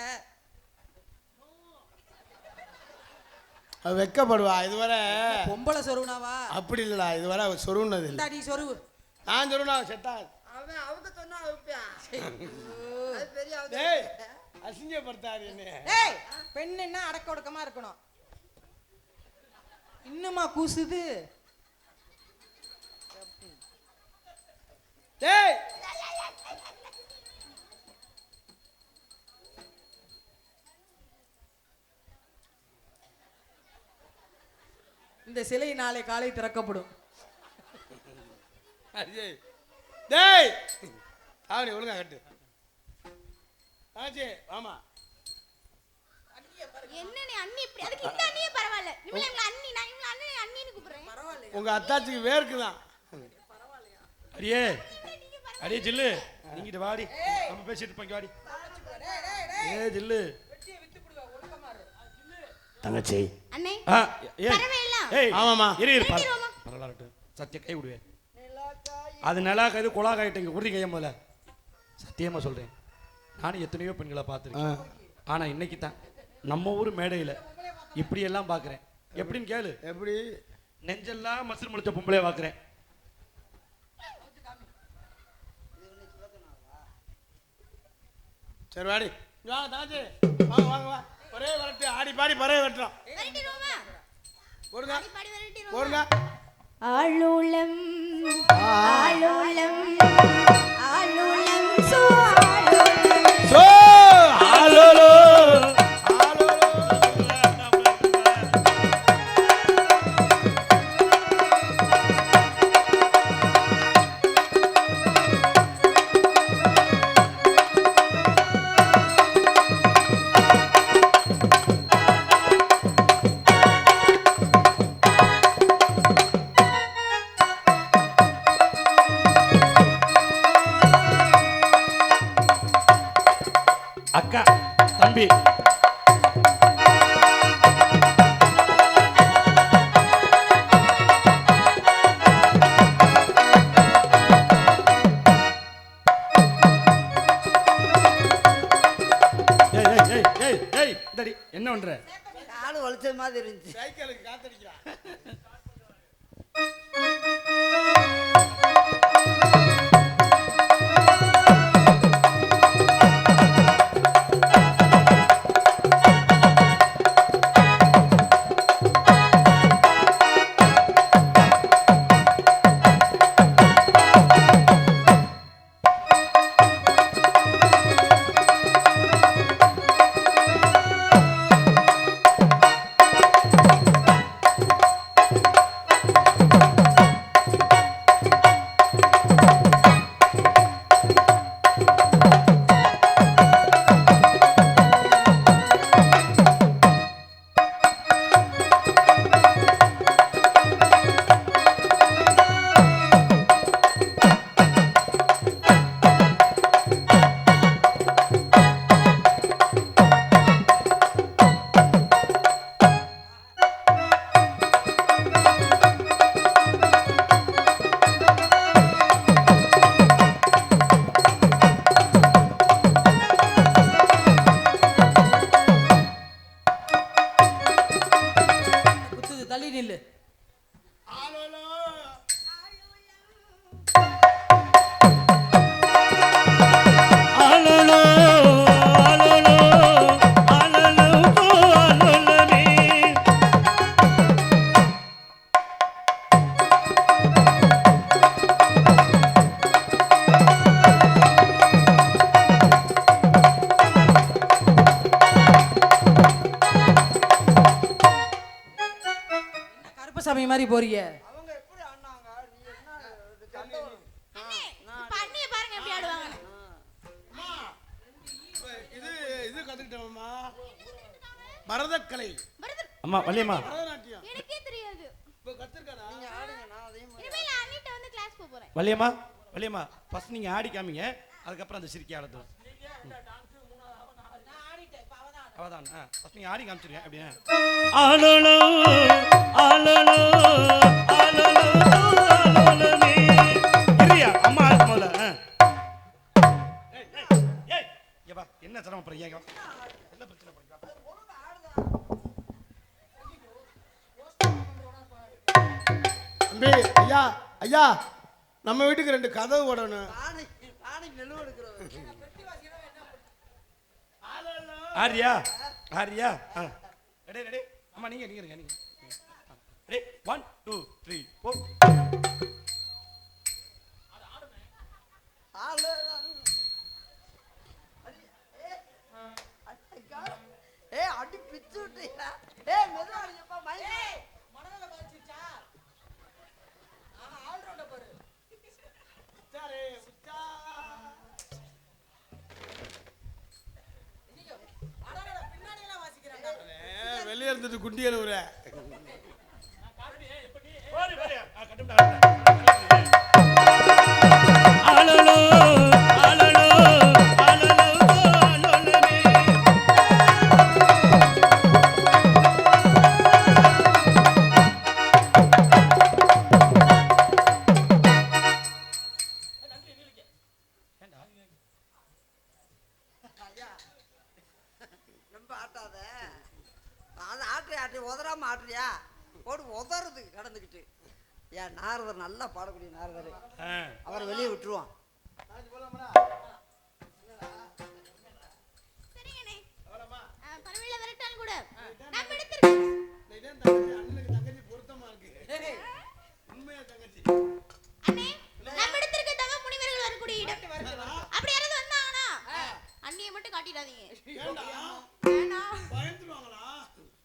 Speaker 3: அவ வெக்கப்படுவா. இதுவரை
Speaker 2: பொம்பளை சொருவுனாவா?
Speaker 3: அப்படி இல்லடா, இதுவரை அவ சொருவுனது இல்லை.
Speaker 2: நீ சொருவு.
Speaker 3: நான் சொருவுனா செட்டா.
Speaker 4: அவன் அவங்க சொன்னா அவுப்பியான். அது பெரிய
Speaker 3: டேய் அசிங்கப்படுத்தாரு என்ன.
Speaker 2: டேய் பெண்ணுன்னா அடக்க ஒடுக்கமா இருக்கணும். இன்னுமா கூசுது?
Speaker 3: டேய்
Speaker 2: இந்த சிலை நாளை காலை திறக்கப்படும்.
Speaker 3: டேய் அவனி ஒழுங்கா கட்டு. ஆச்சி ஆமா.
Speaker 5: என்ன நீ அண்ணி இப்படி? அதுக்கு இந்த அண்ணியே பரவாயில்ல. இவள அண்ணி, நான் இவள அண்ணின்னு கூப்பிடுறேன். பரவாயில்ல.
Speaker 3: உங்க அத்தாச்சிக்கு வேர்க்குதான்.
Speaker 1: அடியே அடியே ஜில்லு, நீங்கிட்ட வாடி, நம்ம பேசிட்டு இருப்போம். வாடி ஜில்லு தங்கச்சி.
Speaker 5: அண்ணே
Speaker 1: ஏய்
Speaker 5: பரவாயில்ல.
Speaker 1: ஏய்
Speaker 3: ஆமாமா.
Speaker 1: இரு
Speaker 5: நிறுத்திடுவோமா?
Speaker 1: பரவாயில்ல, சத்திய கை விடுவேன். அது நிலா கைது குலா கைட்டு உறுதி கைய முதல்ல. சத்தியமா சொல்றேன், நானும் எத்தனையோ பெண்களை பார்த்துருக்கேன். ஆனா இன்னைக்கு தான் நம்ம ஊர் மேடையில இப்படி எல்லாம் பாக்குறேன். எப்படின்னு கேளு.
Speaker 3: எப்படி?
Speaker 1: நெஞ்செல்லாம் மசிறு முடிச்ச பொம்பளைய பாக்குறேன்.
Speaker 3: சரி வாடி வாங்க தாச்சி, வாங்க வாங்க வா. ஒரே வரட்டு ஆடி பாடி பறவை வெட்டுறோம்.
Speaker 5: வரட்டிடுவோமா?
Speaker 3: போடுங்க
Speaker 5: பாடி வரட்டிடுவோமா?
Speaker 3: போடுங்க.
Speaker 5: ஆளுளம் ஆளுளம் ஆளுளம் சோ ஆளுளம்
Speaker 3: சோ ஆலோலோ
Speaker 1: அக்கா தம்பி என்ன பண்ற?
Speaker 4: காலு வலிச்ச மாதிரி இருந்துச்சு.
Speaker 3: சைக்கிளுக்கு காத்தடிக்கிறான்.
Speaker 2: மாதிரி போறீங்க?
Speaker 4: அவங்க எப்படி ஆடினாங்க? நீ என்ன சண்டை வரும்?
Speaker 5: அண்ணே இப்ப அண்ணிய பாருங்க எப்படி ஆடுவாங்கன்னு.
Speaker 3: இது கத்துக்கிட்டோம்மா, பரதக்கலை.
Speaker 1: அம்மா வள்ளியம்மா,
Speaker 3: பரதநாட்டியம்
Speaker 5: எனக்கே தெரியாது.
Speaker 3: இப்போ கத்துக்கடா.
Speaker 4: நீங்க ஆடுங்க, நான் அதையும்
Speaker 5: இனிமே நான் அண்ணிட்ட வந்து கிளாஸ் போறேன்.
Speaker 1: வள்ளியம்மா ஃபர்ஸ்ட் நீங்க ஆடி காமிங்க, அதுக்கப்புறம் அந்த சிரிக்கி ஆடட்டும். அவதான் ஃபர்ஸ்ட் நீங்க ஆடி காமிச்சிருங்க அப்படியே. ஆலோலோ ஆலோலோ ஆலோலோ ஆலோலமே. இரியா அம்மா ஆடு முதல்ல. ஏய் இங்க வா, என்ன சிரமப்படுறீங்க? இங்க வா. என்ன பிரச்சனை பண்ணுங்க?
Speaker 3: தம்பி, ஐயா ஐயா, நம்ம வீட்டுக்கு 2 கதவு போடணும்.
Speaker 4: நாளைக்கு நெல் எடுக்கிறவன்
Speaker 1: ஆரியா ஆரியா ரெடி ரெடி. அம்மா நீங்க நீங்க இருங்க, நீங்க ரெடி. 1 2 3 4.
Speaker 4: அடி பிச்சு விட்டீங்களா? மெதுவா அடிங்கப்பா, மயிலே.
Speaker 3: வெளியே இருந்துட்டு குண்டி எழுவுற.
Speaker 1: ஆலோலோ ஆலோலோ ஆலோலோ ஆலோலமே.
Speaker 4: ரொம்ப ஆட்டாத. அது ஆட்டி உதறாம ஆட்டுறியா? போட்டு உதறது கடந்துக்கிட்டு. ஏன் நாரதர் நல்லா பாடக்கூடிய நாரதர், அவரை வெளியே விட்டுருவான்.
Speaker 5: சரிங்கண்ணே. பரவாயில்ல வரட்டாலும் கூட நான் எடுத்துறேன்.
Speaker 3: அண்ணனுக்கு தங்கச்சி பொருத்தமா இருக்கு. உண்மையா தங்கச்சி.
Speaker 5: அண்ணே நான் எடுத்துக்க தவ முனிவர்கள் வரக்கூடிய இடம். அப்படி யாராவது வந்தாங்கன்னா அண்ணியை மட்டும் காட்டிடாதீங்க. வேணா
Speaker 3: பயந்துருவாங்களா?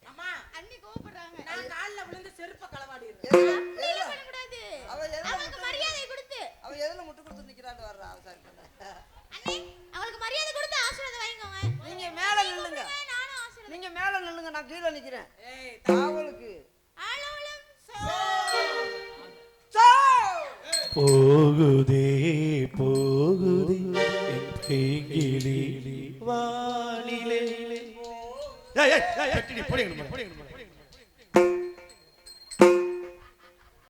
Speaker 2: அம்மா
Speaker 5: அண்ணி கோவப்படுறாங்க.
Speaker 2: நான் கால்ல விழுந்து செருப்ப களவாடிறேன்.
Speaker 5: அப்படியே பண்ணக்கூடாது. அவங்களுக்கு மரியாதை கொடுத்து.
Speaker 4: அவ எதுல முட்டு கொடுத்து நிக்கிறான்னு வர்றா.
Speaker 5: அண்ணே அவங்களுக்கு மரியாதை கொடுத்து ஆசீர்வாதம் வாங்கிக்கோங்க.
Speaker 4: நீங்க மேல நில்லுங்க,
Speaker 5: நானும் ஆசீர்வாதம்.
Speaker 4: நீங்க மேல நில்லுங்க, நான் கீழே நிக்கிறேன்.
Speaker 2: ஏய்
Speaker 4: காவலுக்கு
Speaker 5: ஆலோலம்
Speaker 1: போகுதே போகுதே என் பைங்கிளி வானிலே. ஏய் ஏய் ஏய் போடிங்க போடிங்க.